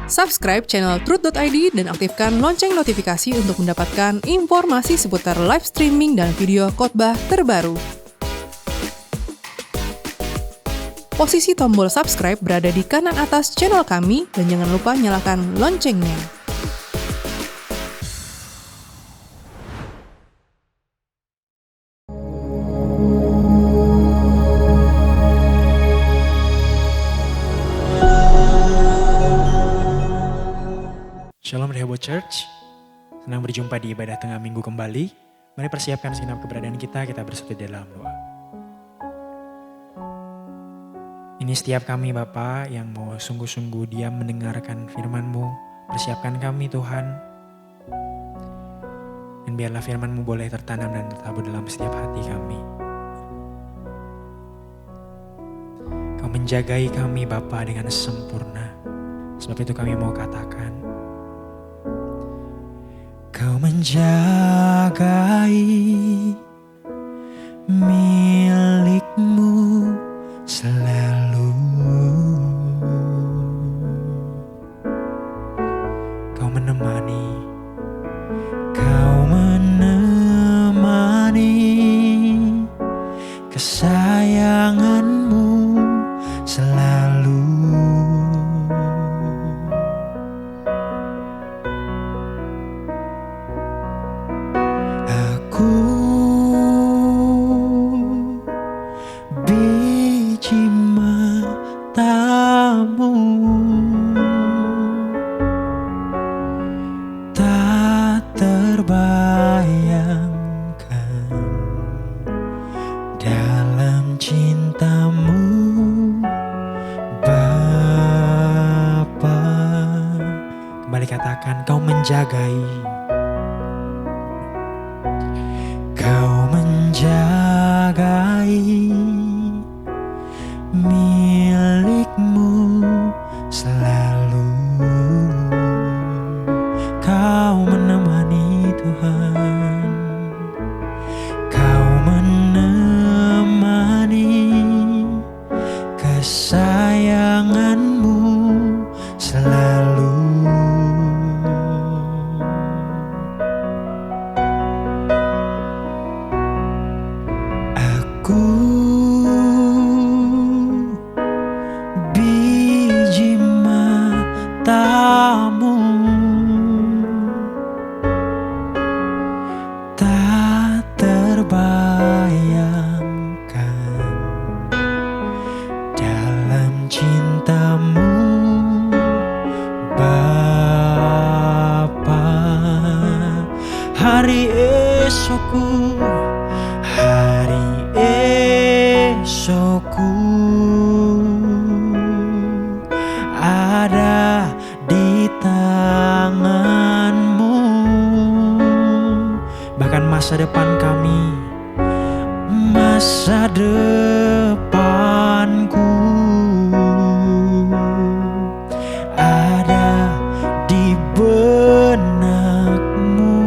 Subscribe channel Truth.id dan aktifkan lonceng notifikasi untuk mendapatkan informasi seputar live streaming dan video khotbah terbaru. Posisi tombol subscribe berada di kanan atas channel kami dan jangan lupa nyalakan loncengnya. Shalom Rehoboth Church, senang berjumpa di ibadah tengah minggu kembali. Mari persiapkan segenap keberadaan kita bersatu dalam doa. Ini setiap kami Bapa yang mau sungguh-sungguh diam mendengarkan firman-Mu. Persiapkan kami Tuhan. Dan biarlah firman-Mu boleh tertanam dan tertabur dalam setiap hati kami. Kau menjagai kami Bapa dengan sempurna. Sebab itu kami mau katakan, Kau menjagai milik-Mu selalu. Kau menemani kesayangan-Mu selalu. Biji mata-Mu tak terbayangkan dalam cinta-Mu Bapa. Kembali katakan, Kau menjagai. Kau menjagai milik-Mu selalu. Kau menemani Tuhan. Kau menemani kesayangan-Mu selalu. Aku biji mata-Mu tak terbayangkan dalam cinta-Mu Bapa. Hari esokku ada di tangan-Mu. Bahkan masa depan kami, masa depanku ada di benak-Mu.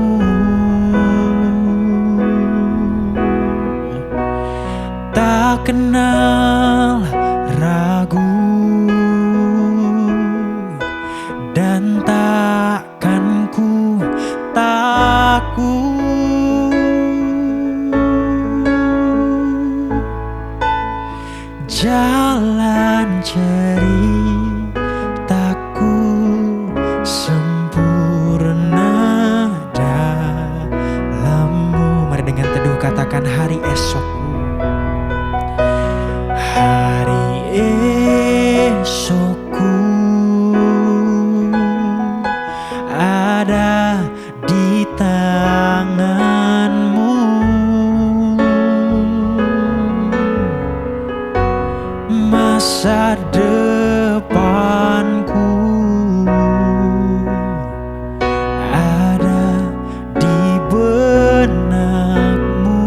Tak kenal ragu dan takkan ku takut. Jalan ceritaku sempurna dalam-Mu. Mari dengan teduh katakan, hari esokku. Hari esokku ada di tangan-Mu. Masa depanku ada di benak-Mu.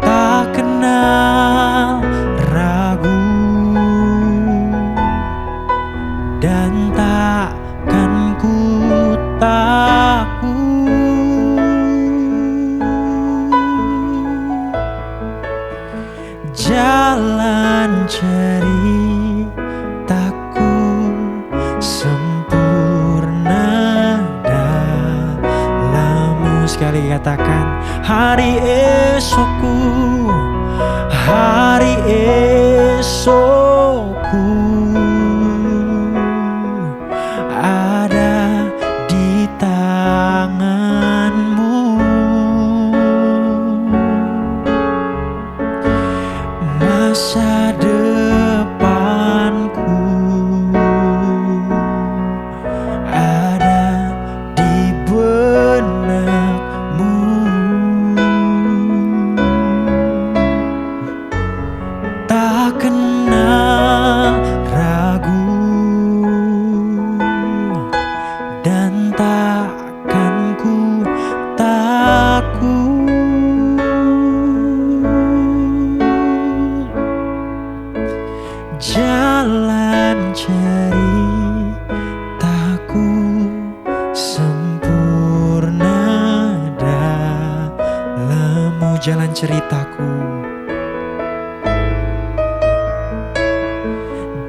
Tak kenal ragu dan takkan ku takut. Jalan Jalan ceritaku sempurna dalam-Mu. Sekali katakan, hari esokku, hari esokku ada di tangan-Mu. Masa depanku ada di benak-Mu. Tak kenal ragu dan takkan ku takut. Jalan ceritaku sempurna dalam-Mu. Jalan ceritaku,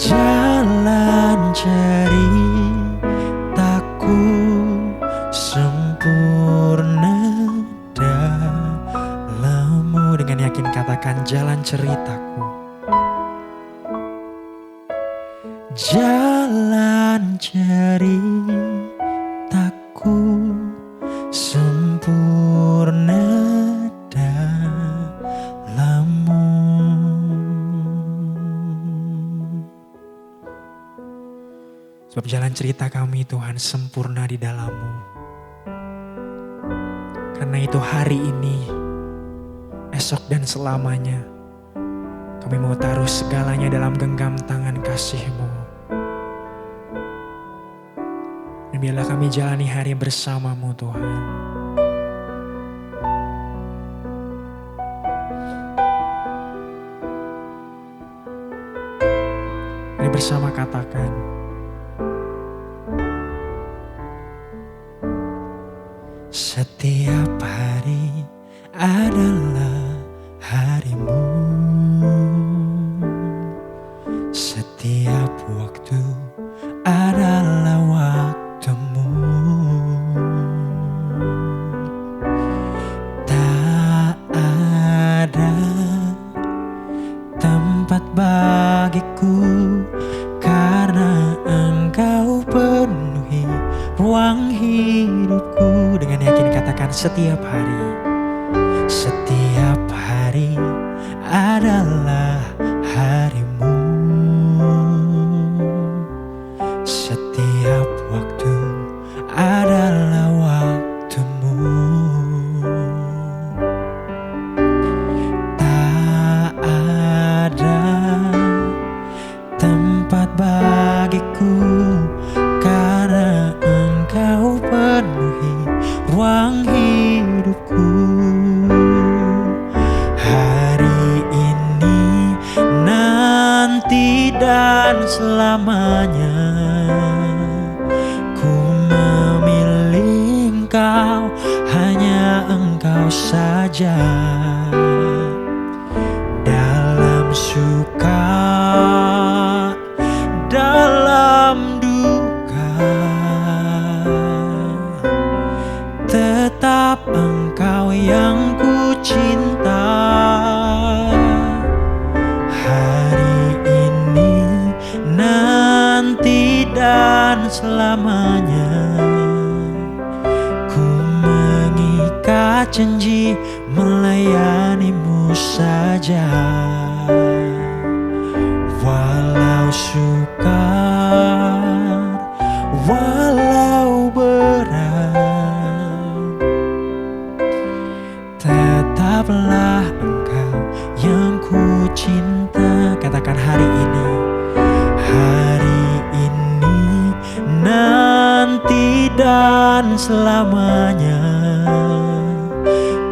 jalan ceritaku sempurna dalam-Mu. Dengan yakin katakan, jalan ceritaku, jalan ceritaku sempurna dalam-Mu. Sebab jalan cerita kami Tuhan sempurna di dalam-Mu. Karena itu hari ini, esok dan selamanya, kami mau taruh segalanya dalam genggam tangan kasih-Mu. Dan biarlah kami jalani hari bersama-Mu Tuhan. Mari bersama katakan, setiap hari adalah hari-Mu. Setiap waktu adalah waktu-Mu. Tak ada tempat bagiku karena Engkau penuhi ruang hidupku. Dengan yakin katakan, setiap hari, setiap hari adalah hari-Mu. Setiap waktu adalah waktu-Mu. Tak ada tempat bagiku karena Engkau penuhi ruang hidupku. Hari ini, nanti dan selamanya, ku memilih Engkau, hanya Engkau saja. Dalam suka, dalam duka, tetap Engkau yang ku cinta. Hari ini, nanti dan selamanya, ku mengikat janji melayani-Mu saja. Walau sukar, walau berat, tetaplah Engkau yang ku cinta. Katakan, hari ini, hari ini, nanti dan selamanya,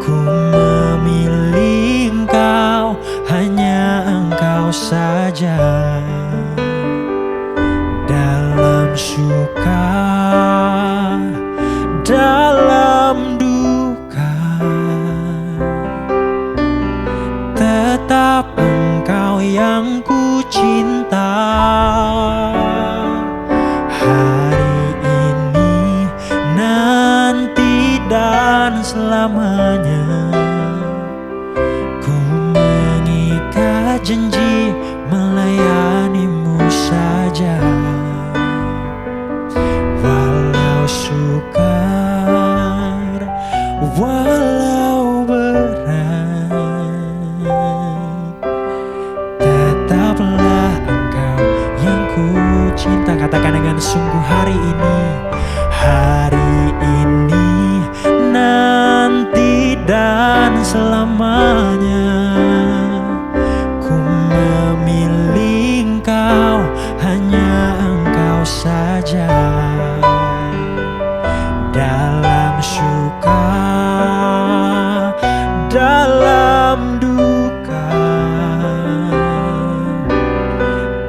ku memilih Engkau, hanya Engkau saja. Dalam suka, dalam duka, tetap Engkau yang ku cinta. Hari ini, nanti dan selamanya, ku mengikat janji melayanimu saja. Walau sukar, walau berat, tetaplah engkau yang ku cinta. Katakan dengan sungguh hari ini, nanti dan selamanya, ku memilih engkau, hanya engkau saja. Dalam suka, dalam duka,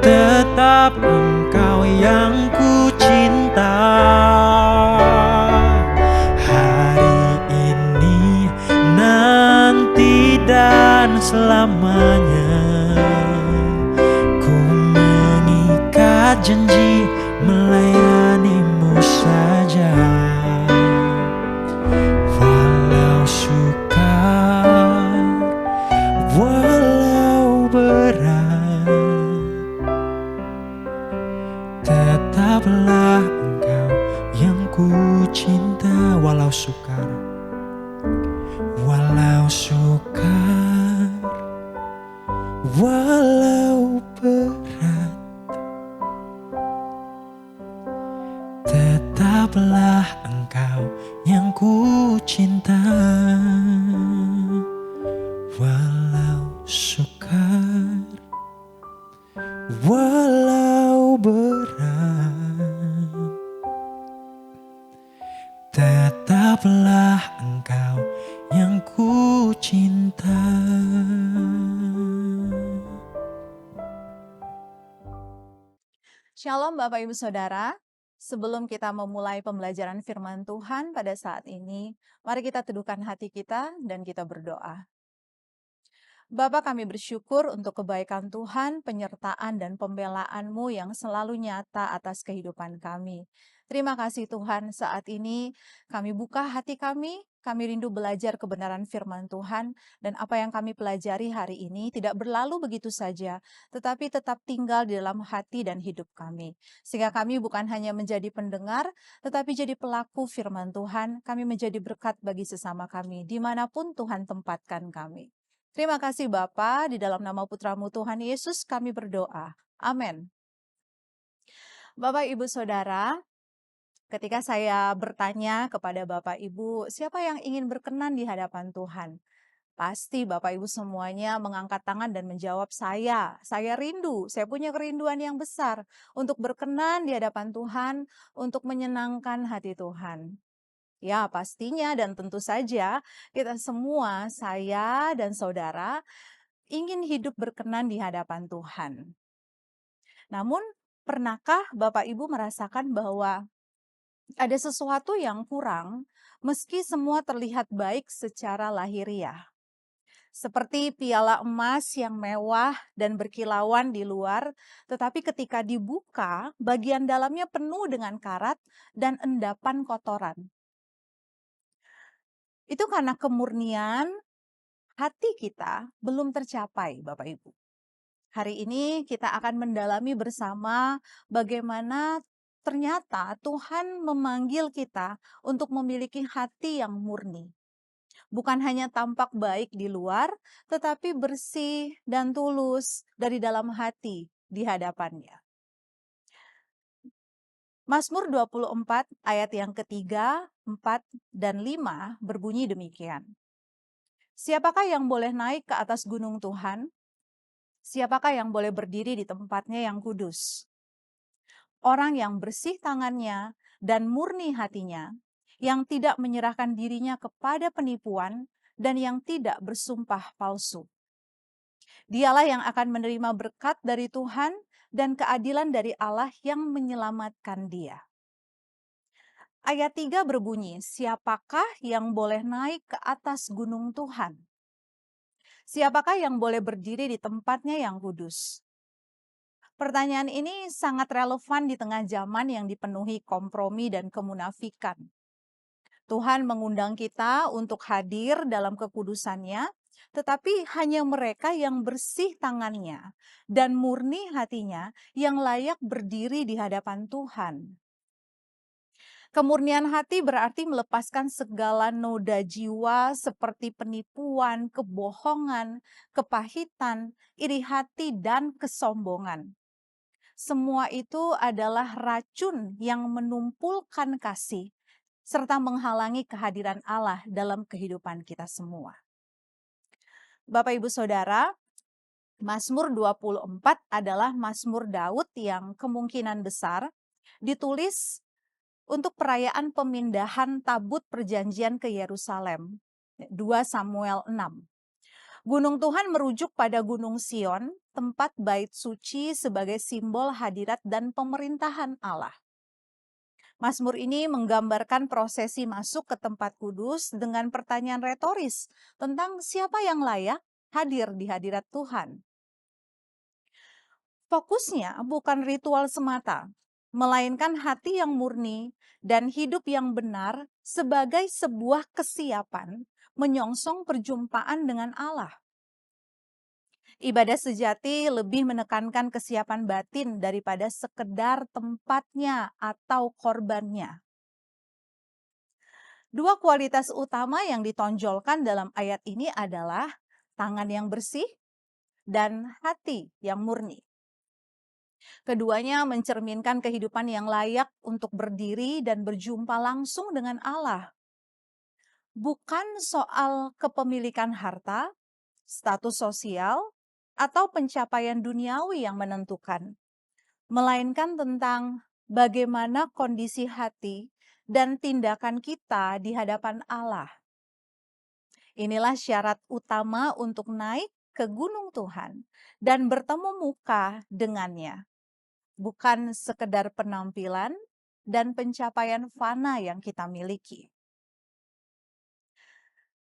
tetap engkau yang ku cinta. Hari ini, nanti dan selamanya, ku mengikat janji melayanimu saja. Walau sukar, walau berat, tetaplah engkau yang ku cinta. Walau sukar, walau sukar, walau berat, tetaplah engkau yang ku cinta. Walau sukar, walau berat, tetaplah engkau yang ku cinta. Shalom Bapak Ibu Saudara, sebelum kita memulai pembelajaran firman Tuhan pada saat ini, mari kita teduhkan hati kita dan kita berdoa. Bapa, kami bersyukur untuk kebaikan Tuhan, penyertaan dan pembelaan-Mu yang selalu nyata atas kehidupan kami. Terima kasih Tuhan, saat ini kami buka hati kami rindu belajar kebenaran firman Tuhan, dan apa yang kami pelajari hari ini tidak berlalu begitu saja, tetapi tetap tinggal di dalam hati dan hidup kami. Sehingga kami bukan hanya menjadi pendengar, tetapi jadi pelaku firman Tuhan, kami menjadi berkat bagi sesama kami, dimanapun Tuhan tempatkan kami. Terima kasih Bapa, di dalam nama Putra-Mu Tuhan Yesus kami berdoa. Amin. Bapak Ibu Saudara, ketika saya bertanya kepada Bapak Ibu, siapa yang ingin berkenan di hadapan Tuhan? Pasti Bapak Ibu semuanya mengangkat tangan dan menjawab saya. Saya rindu, saya punya kerinduan yang besar untuk berkenan di hadapan Tuhan, untuk menyenangkan hati Tuhan. Ya, pastinya dan tentu saja kita semua, saya dan saudara, ingin hidup berkenan di hadapan Tuhan. Namun, pernahkah Bapak Ibu merasakan bahwa ada sesuatu yang kurang meski semua terlihat baik secara lahiriah? Seperti piala emas yang mewah dan berkilauan di luar, tetapi ketika dibuka, bagian dalamnya penuh dengan karat dan endapan kotoran. Itu karena kemurnian hati kita belum tercapai, Bapak Ibu. Hari ini kita akan mendalami bersama bagaimana ternyata Tuhan memanggil kita untuk memiliki hati yang murni. Bukan hanya tampak baik di luar, tetapi bersih dan tulus dari dalam hati di hadapannya. Mazmur 24 ayat yang ketiga, 4, dan 5 berbunyi demikian. Siapakah yang boleh naik ke atas gunung Tuhan? Siapakah yang boleh berdiri di tempatnya yang kudus? Orang yang bersih tangannya dan murni hatinya, yang tidak menyerahkan dirinya kepada penipuan dan yang tidak bersumpah palsu. Dialah yang akan menerima berkat dari Tuhan dan keadilan dari Allah yang menyelamatkan dia. Ayat 3 berbunyi, siapakah yang boleh naik ke atas gunung Tuhan? Siapakah yang boleh berdiri di tempatnya yang kudus? Pertanyaan ini sangat relevan di tengah zaman yang dipenuhi kompromi dan kemunafikan. Tuhan mengundang kita untuk hadir dalam kekudusannya, tetapi hanya mereka yang bersih tangannya dan murni hatinya yang layak berdiri di hadapan Tuhan. Kemurnian hati berarti melepaskan segala noda jiwa seperti penipuan, kebohongan, kepahitan, iri hati, dan kesombongan. Semua itu adalah racun yang menumpulkan kasih serta menghalangi kehadiran Allah dalam kehidupan kita semua. Bapak Ibu Saudara, Mazmur 24 adalah Mazmur Daud yang kemungkinan besar ditulis untuk perayaan pemindahan tabut perjanjian ke Yerusalem. 2 Samuel 6. Gunung Tuhan merujuk pada Gunung Sion, tempat bait suci sebagai simbol hadirat dan pemerintahan Allah. Mazmur ini menggambarkan prosesi masuk ke tempat kudus dengan pertanyaan retoris tentang siapa yang layak hadir di hadirat Tuhan. Fokusnya bukan ritual semata, melainkan hati yang murni dan hidup yang benar sebagai sebuah kesiapan menyongsong perjumpaan dengan Allah. Ibadah sejati lebih menekankan kesiapan batin daripada sekedar tempatnya atau korbannya. Dua kualitas utama yang ditonjolkan dalam ayat ini adalah tangan yang bersih dan hati yang murni. Keduanya mencerminkan kehidupan yang layak untuk berdiri dan berjumpa langsung dengan Allah. Bukan soal kepemilikan harta, status sosial, atau pencapaian duniawi yang menentukan, melainkan tentang bagaimana kondisi hati dan tindakan kita di hadapan Allah. Inilah syarat utama untuk naik ke gunung Tuhan dan bertemu muka dengannya. Bukan sekedar penampilan dan pencapaian fana yang kita miliki.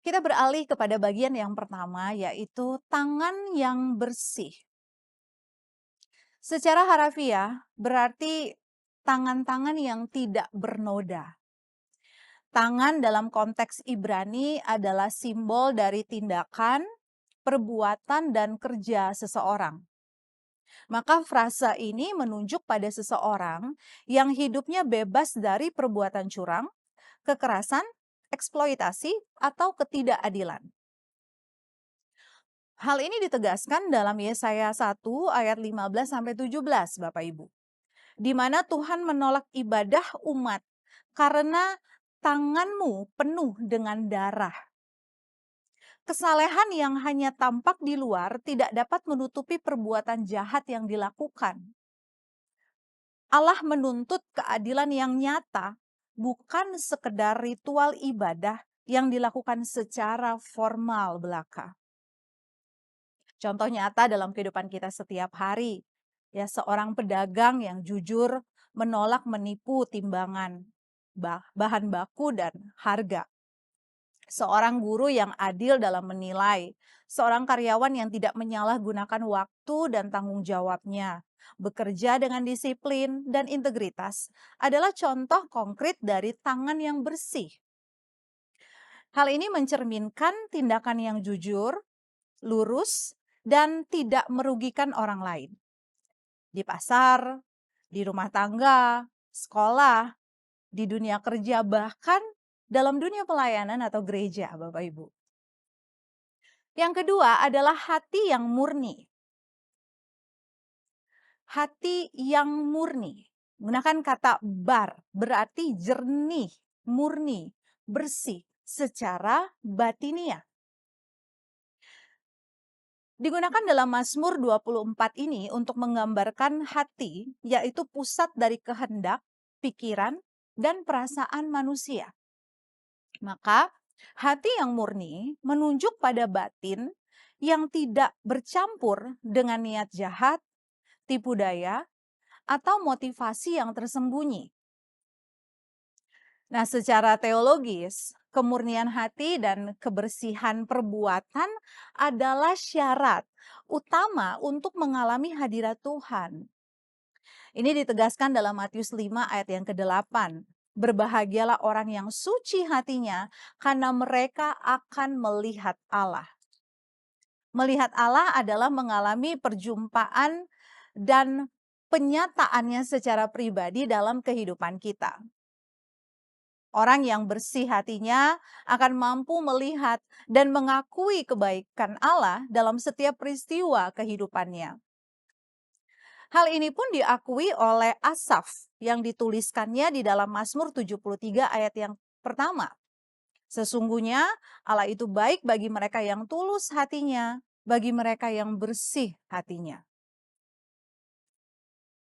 Kita beralih kepada bagian yang pertama, yaitu tangan yang bersih. Secara harafiah berarti tangan-tangan yang tidak bernoda. Tangan dalam konteks Ibrani adalah simbol dari tindakan, perbuatan, dan kerja seseorang. Maka frasa ini menunjuk pada seseorang yang hidupnya bebas dari perbuatan curang, kekerasan, eksploitasi, atau ketidakadilan. Hal ini ditegaskan dalam Yesaya 1 ayat 15-17, Bapak Ibu. Di mana Tuhan menolak ibadah umat karena tanganmu penuh dengan darah. Kesalehan yang hanya tampak di luar tidak dapat menutupi perbuatan jahat yang dilakukan. Allah menuntut keadilan yang nyata, bukan sekedar ritual ibadah yang dilakukan secara formal belaka. Contoh nyata dalam kehidupan kita setiap hari, ya seorang pedagang yang jujur menolak menipu timbangan, bahan baku dan harga. Seorang guru yang adil dalam menilai, seorang karyawan yang tidak menyalahgunakan waktu dan tanggung jawabnya, bekerja dengan disiplin dan integritas adalah contoh konkret dari tangan yang bersih. Hal ini mencerminkan tindakan yang jujur, lurus, dan tidak merugikan orang lain. Di pasar, di rumah tangga, sekolah, di dunia kerja, bahkan dalam dunia pelayanan atau gereja, Bapak Ibu. Yang kedua adalah hati yang murni. Hati yang murni. Menggunakan kata bar, berarti jernih, murni, bersih secara batiniah. Digunakan dalam Mazmur 24 ini untuk menggambarkan hati, yaitu pusat dari kehendak, pikiran, dan perasaan manusia. Maka hati yang murni menunjuk pada batin yang tidak bercampur dengan niat jahat, tipu daya, atau motivasi yang tersembunyi. Nah, secara teologis, kemurnian hati dan kebersihan perbuatan adalah syarat utama untuk mengalami hadirat Tuhan. Ini ditegaskan dalam Matius 5 ayat yang ke-8. Berbahagialah orang yang suci hatinya, karena mereka akan melihat Allah. Melihat Allah adalah mengalami perjumpaan dan penyataannya secara pribadi dalam kehidupan kita. Orang yang bersih hatinya akan mampu melihat dan mengakui kebaikan Allah dalam setiap peristiwa kehidupannya. Hal ini pun diakui oleh Asaf yang dituliskannya di dalam Mazmur 73 ayat yang pertama. Sesungguhnya Allah itu baik bagi mereka yang tulus hatinya, bagi mereka yang bersih hatinya.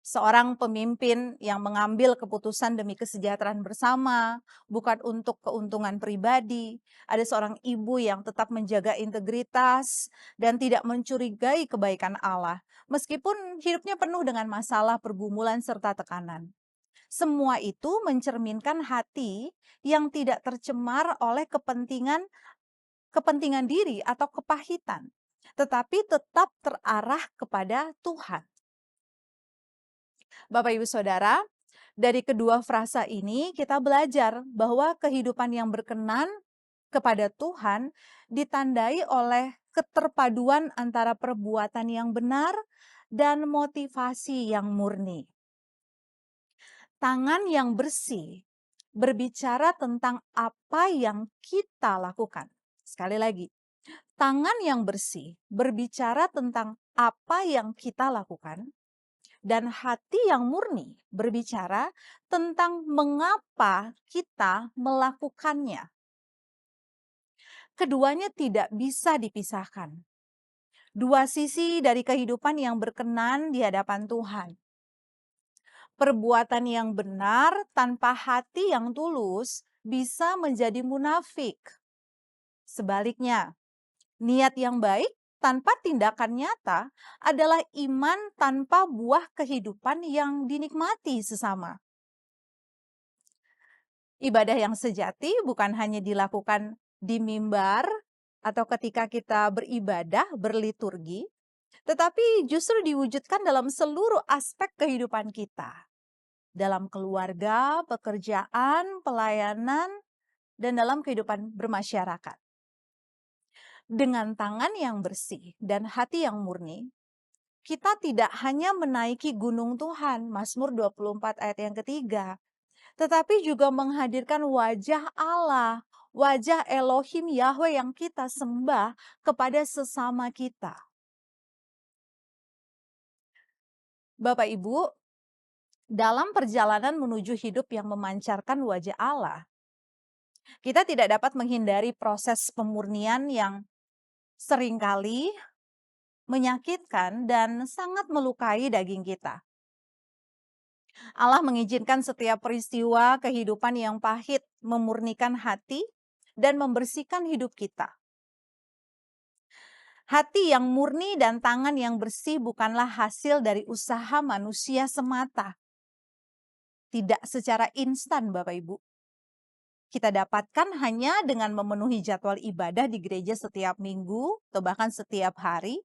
Seorang pemimpin yang mengambil keputusan demi kesejahteraan bersama, bukan untuk keuntungan pribadi. Ada seorang ibu yang tetap menjaga integritas dan tidak mencurigai kebaikan Allah, meskipun hidupnya penuh dengan masalah, pergumulan, serta tekanan. Semua itu mencerminkan hati yang tidak tercemar oleh kepentingan diri atau kepahitan, tetapi tetap terarah kepada Tuhan. Bapak Ibu Saudara, dari kedua frasa ini kita belajar bahwa kehidupan yang berkenan kepada Tuhan ditandai oleh keterpaduan antara perbuatan yang benar dan motivasi yang murni. Tangan yang bersih berbicara tentang apa yang kita lakukan. Sekali lagi, tangan yang bersih berbicara tentang apa yang kita lakukan, dan hati yang murni berbicara tentang mengapa kita melakukannya. Keduanya tidak bisa dipisahkan. Dua sisi dari kehidupan yang berkenan di hadapan Tuhan. Perbuatan yang benar tanpa hati yang tulus bisa menjadi munafik. Sebaliknya, niat yang baik tanpa tindakan nyata adalah iman tanpa buah kehidupan yang dinikmati sesama. Ibadah yang sejati bukan hanya dilakukan di mimbar atau ketika kita beribadah, berliturgi, tetapi justru diwujudkan dalam seluruh aspek kehidupan kita. Dalam keluarga, pekerjaan, pelayanan, dan dalam kehidupan bermasyarakat. Dengan tangan yang bersih dan hati yang murni, kita tidak hanya menaiki gunung Tuhan, Mazmur 24 ayat yang ketiga, tetapi juga menghadirkan wajah Allah, wajah Elohim Yahweh yang kita sembah kepada sesama kita. Bapak Ibu, dalam perjalanan menuju hidup yang memancarkan wajah Allah, kita tidak dapat menghindari proses pemurnian yang seringkali menyakitkan dan sangat melukai daging kita. Allah mengizinkan setiap peristiwa kehidupan yang pahit memurnikan hati dan membersihkan hidup kita. Hati yang murni dan tangan yang bersih bukanlah hasil dari usaha manusia semata. Tidak secara instan, Bapak Ibu. Kita dapatkan hanya dengan memenuhi jadwal ibadah di gereja setiap minggu atau bahkan setiap hari,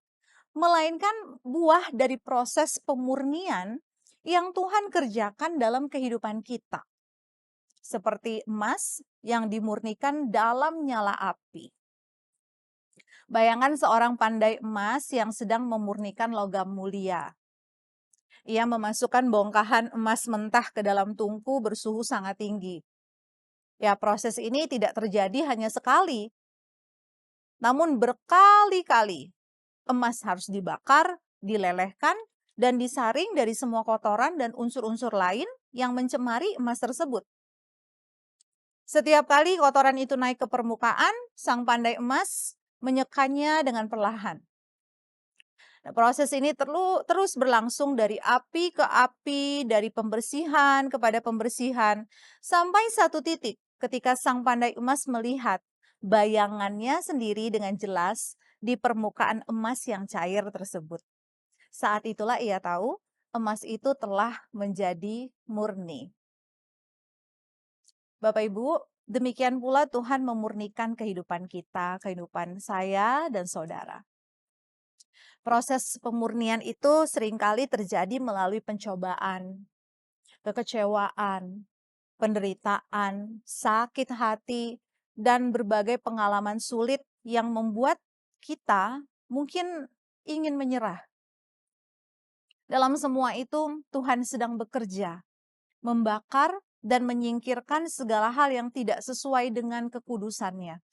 melainkan buah dari proses pemurnian yang Tuhan kerjakan dalam kehidupan kita. Seperti emas yang dimurnikan dalam nyala api. Bayangkan seorang pandai emas yang sedang memurnikan logam mulia. Ia memasukkan bongkahan emas mentah ke dalam tungku bersuhu sangat tinggi. Ya, proses ini tidak terjadi hanya sekali, namun berkali-kali. Emas harus dibakar, dilelehkan, dan disaring dari semua kotoran dan unsur-unsur lain yang mencemari emas tersebut. Setiap kali kotoran itu naik ke permukaan, sang pandai emas menyekannya dengan perlahan. Nah, proses ini terus berlangsung dari api ke api, dari pembersihan kepada pembersihan, sampai satu titik ketika sang pandai emas melihat bayangannya sendiri dengan jelas di permukaan emas yang cair tersebut. Saat itulah ia tahu emas itu telah menjadi murni. Bapak Ibu, demikian pula Tuhan memurnikan kehidupan kita, kehidupan saya dan saudara. Proses pemurnian itu seringkali terjadi melalui pencobaan, kekecewaan, penderitaan, sakit hati, dan berbagai pengalaman sulit yang membuat kita mungkin ingin menyerah. Dalam semua itu, Tuhan sedang bekerja, membakar dan menyingkirkan segala hal yang tidak sesuai dengan kekudusannya.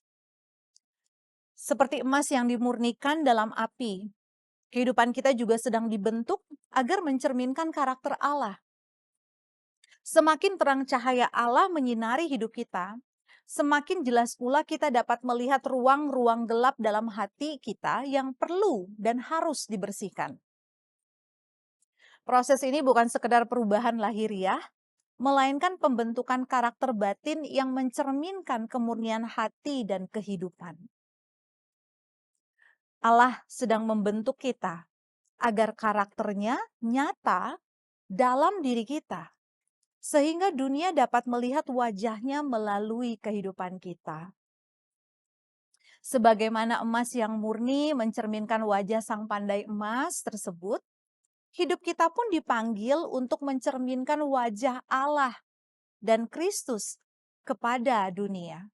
Seperti emas yang dimurnikan dalam api, kehidupan kita juga sedang dibentuk agar mencerminkan karakter Allah. Semakin terang cahaya Allah menyinari hidup kita, semakin jelas pula kita dapat melihat ruang-ruang gelap dalam hati kita yang perlu dan harus dibersihkan. Proses ini bukan sekedar perubahan lahiriah, melainkan pembentukan karakter batin yang mencerminkan kemurnian hati dan kehidupan. Allah sedang membentuk kita agar karakternya nyata dalam diri kita, sehingga dunia dapat melihat wajahnya melalui kehidupan kita. Sebagaimana emas yang murni mencerminkan wajah sang pandai emas tersebut, hidup kita pun dipanggil untuk mencerminkan wajah Allah dan Kristus kepada dunia.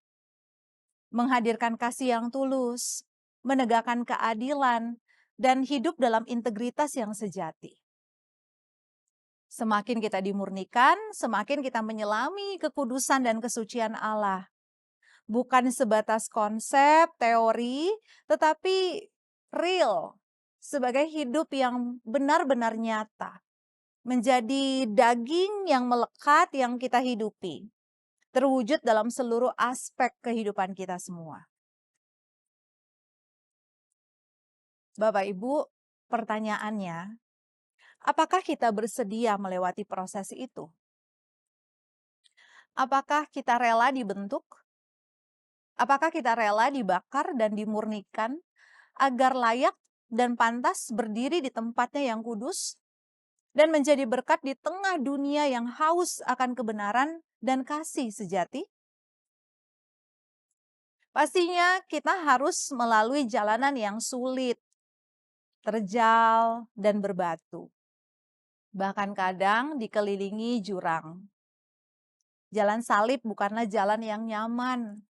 Menghadirkan kasih yang tulus, menegakkan keadilan, dan hidup dalam integritas yang sejati. Semakin kita dimurnikan, semakin kita menyelami kekudusan dan kesucian Allah. Bukan sebatas konsep, teori, tetapi real, sebagai hidup yang benar-benar nyata. Menjadi daging yang melekat yang kita hidupi, terwujud dalam seluruh aspek kehidupan kita semua. Bapak Ibu, pertanyaannya, apakah kita bersedia melewati proses itu? Apakah kita rela dibentuk? Apakah kita rela dibakar dan dimurnikan agar layak dan pantas berdiri di tempatnya yang kudus dan menjadi berkat di tengah dunia yang haus akan kebenaran dan kasih sejati? Pastinya kita harus melalui jalanan yang sulit, terjal, dan berbatu. Bahkan kadang dikelilingi jurang. Jalan salib bukanlah jalan yang nyaman,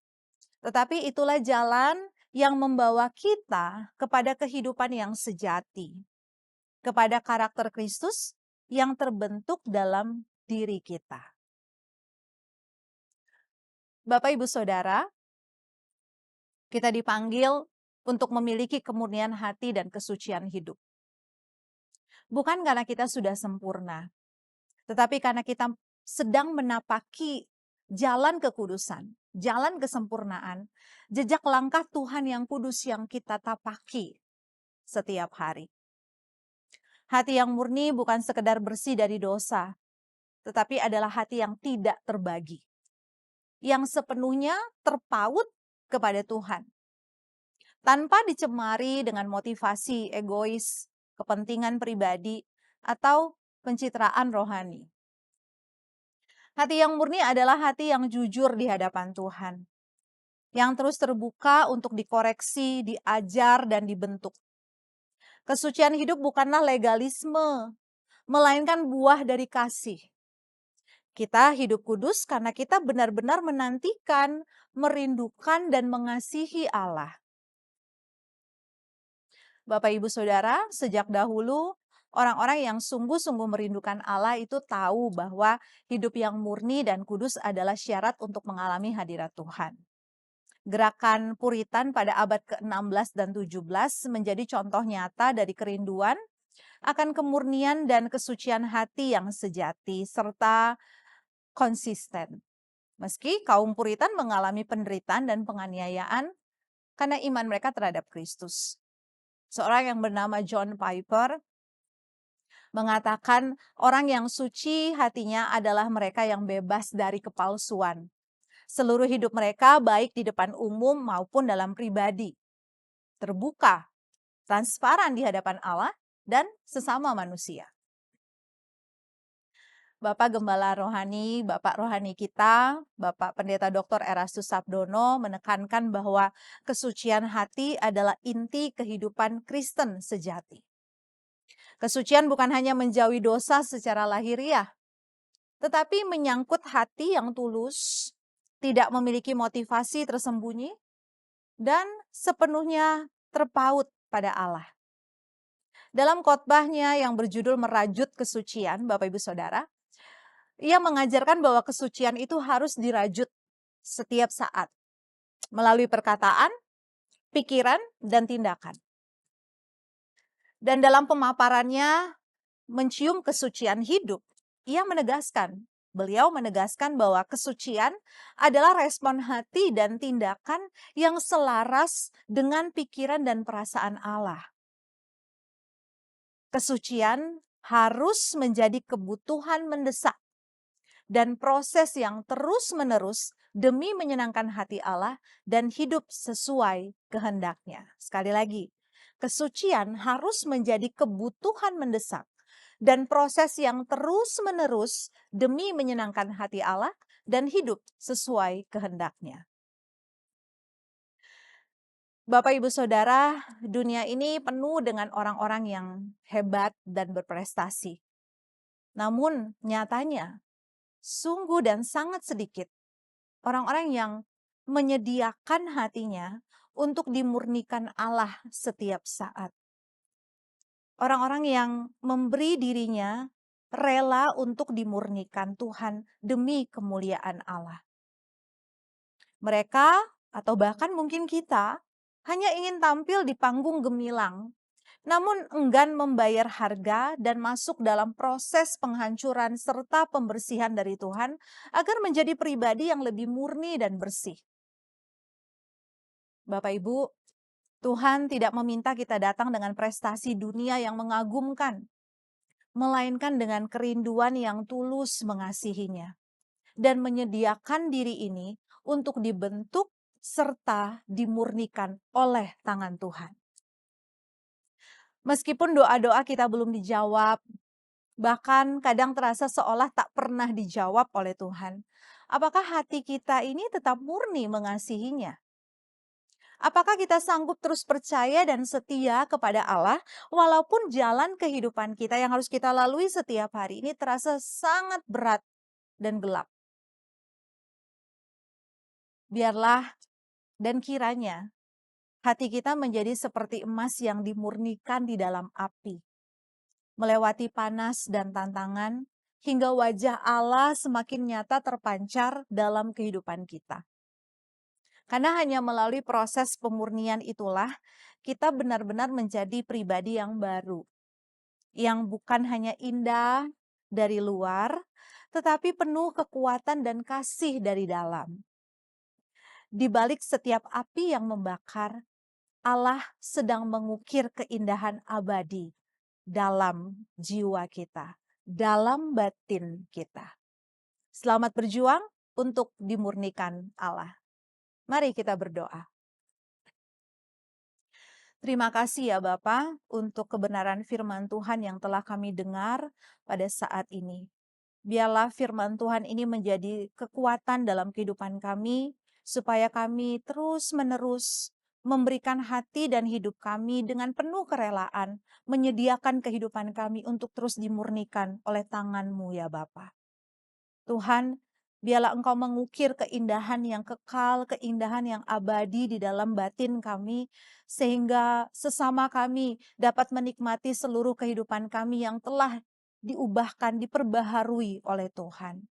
tetapi itulah jalan yang membawa kita kepada kehidupan yang sejati, kepada karakter Kristus yang terbentuk dalam diri kita. Bapak, Ibu, Saudara, kita dipanggil untuk memiliki kemurnian hati dan kesucian hidup. Bukan karena kita sudah sempurna, tetapi karena kita sedang menapaki jalan kekudusan, jalan kesempurnaan, jejak langkah Tuhan yang kudus yang kita tapaki setiap hari. Hati yang murni bukan sekedar bersih dari dosa, tetapi adalah hati yang tidak terbagi, yang sepenuhnya terpaut kepada Tuhan, tanpa dicemari dengan motivasi egois, kepentingan pribadi, atau pencitraan rohani. Hati yang murni adalah hati yang jujur di hadapan Tuhan, yang terus terbuka untuk dikoreksi, diajar, dan dibentuk. Kesucian hidup bukanlah legalisme, melainkan buah dari kasih. Kita hidup kudus karena kita benar-benar menantikan, merindukan, dan mengasihi Allah. Bapak, Ibu, Saudara, sejak dahulu orang-orang yang sungguh-sungguh merindukan Allah itu tahu bahwa hidup yang murni dan kudus adalah syarat untuk mengalami hadirat Tuhan. Gerakan Puritan pada abad ke-16 dan 17 menjadi contoh nyata dari kerinduan akan kemurnian dan kesucian hati yang sejati serta konsisten. Meski kaum Puritan mengalami penderitaan dan penganiayaan karena iman mereka terhadap Kristus. Seorang yang bernama John Piper mengatakan orang yang suci hatinya adalah mereka yang bebas dari kepalsuan. Seluruh hidup mereka baik di depan umum maupun dalam pribadi. Terbuka, transparan di hadapan Allah dan sesama manusia. Bapak Gembala Rohani, Bapak Rohani kita, Bapak Pendeta Dr. Erastus Sabdono menekankan bahwa kesucian hati adalah inti kehidupan Kristen sejati. Kesucian bukan hanya menjauhi dosa secara lahiriah, tetapi menyangkut hati yang tulus, tidak memiliki motivasi tersembunyi, dan sepenuhnya terpaut pada Allah. Dalam khotbahnya yang berjudul Merajut Kesucian, Bapak Ibu Saudara, ia mengajarkan bahwa kesucian itu harus dirajut setiap saat melalui perkataan, pikiran, dan tindakan. Dan dalam pemaparannya mencium kesucian hidup, beliau menegaskan bahwa kesucian adalah respon hati dan tindakan yang selaras dengan pikiran dan perasaan Allah. Kesucian harus menjadi kebutuhan mendesak dan proses yang terus-menerus demi menyenangkan hati Allah dan hidup sesuai kehendaknya. Sekali lagi, kesucian harus menjadi kebutuhan mendesak dan proses yang terus-menerus demi menyenangkan hati Allah dan hidup sesuai kehendaknya. Bapak Ibu Saudara, dunia ini penuh dengan orang-orang yang hebat dan berprestasi. Namun nyatanya, sungguh dan sangat sedikit orang-orang yang menyediakan hatinya untuk dimurnikan Allah setiap saat. Orang-orang yang memberi dirinya rela untuk dimurnikan Tuhan demi kemuliaan Allah. Mereka atau bahkan mungkin kita hanya ingin tampil di panggung gemilang, namun enggan membayar harga dan masuk dalam proses penghancuran serta pembersihan dari Tuhan agar menjadi pribadi yang lebih murni dan bersih. Bapak Ibu, Tuhan tidak meminta kita datang dengan prestasi dunia yang mengagumkan, melainkan dengan kerinduan yang tulus mengasihinya dan menyediakan diri ini untuk dibentuk serta dimurnikan oleh tangan Tuhan. Meskipun doa-doa kita belum dijawab, bahkan kadang terasa seolah tak pernah dijawab oleh Tuhan, apakah hati kita ini tetap murni mengasihinya? Apakah kita sanggup terus percaya dan setia kepada Allah walaupun jalan kehidupan kita yang harus kita lalui setiap hari ini terasa sangat berat dan gelap? Biarlah dan kiranya hati kita menjadi seperti emas yang dimurnikan di dalam api, melewati panas dan tantangan hingga wajah Allah semakin nyata terpancar dalam kehidupan kita. Karena hanya melalui proses pemurnian itulah kita benar-benar menjadi pribadi yang baru, yang bukan hanya indah dari luar, tetapi penuh kekuatan dan kasih dari dalam. Di balik setiap api yang membakar, Allah sedang mengukir keindahan abadi dalam jiwa kita, dalam batin kita. Selamat berjuang untuk dimurnikan Allah. Mari kita berdoa. Terima kasih ya Bapa untuk kebenaran firman Tuhan yang telah kami dengar pada saat ini. Biarlah firman Tuhan ini menjadi kekuatan dalam kehidupan kami, supaya kami terus-menerus memberikan hati dan hidup kami dengan penuh kerelaan, menyediakan kehidupan kami untuk terus dimurnikan oleh tangan-Mu ya Bapa. Tuhan, biarlah Engkau mengukir keindahan yang kekal, keindahan yang abadi di dalam batin kami, sehingga sesama kami dapat menikmati seluruh kehidupan kami yang telah diubahkan, diperbaharui oleh Tuhan.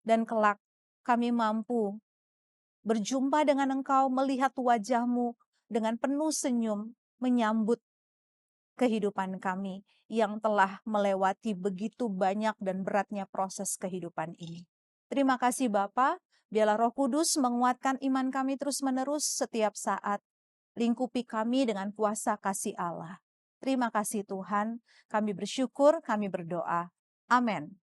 Dan kelak kami mampu berjumpa dengan Engkau, melihat wajah-Mu dengan penuh senyum, menyambut kehidupan kami yang telah melewati begitu banyak dan beratnya proses kehidupan ini. Terima kasih Bapa, biarlah Roh Kudus menguatkan iman kami terus-menerus setiap saat, lingkupi kami dengan kuasa kasih Allah. Terima kasih Tuhan, kami bersyukur, kami berdoa. Amin.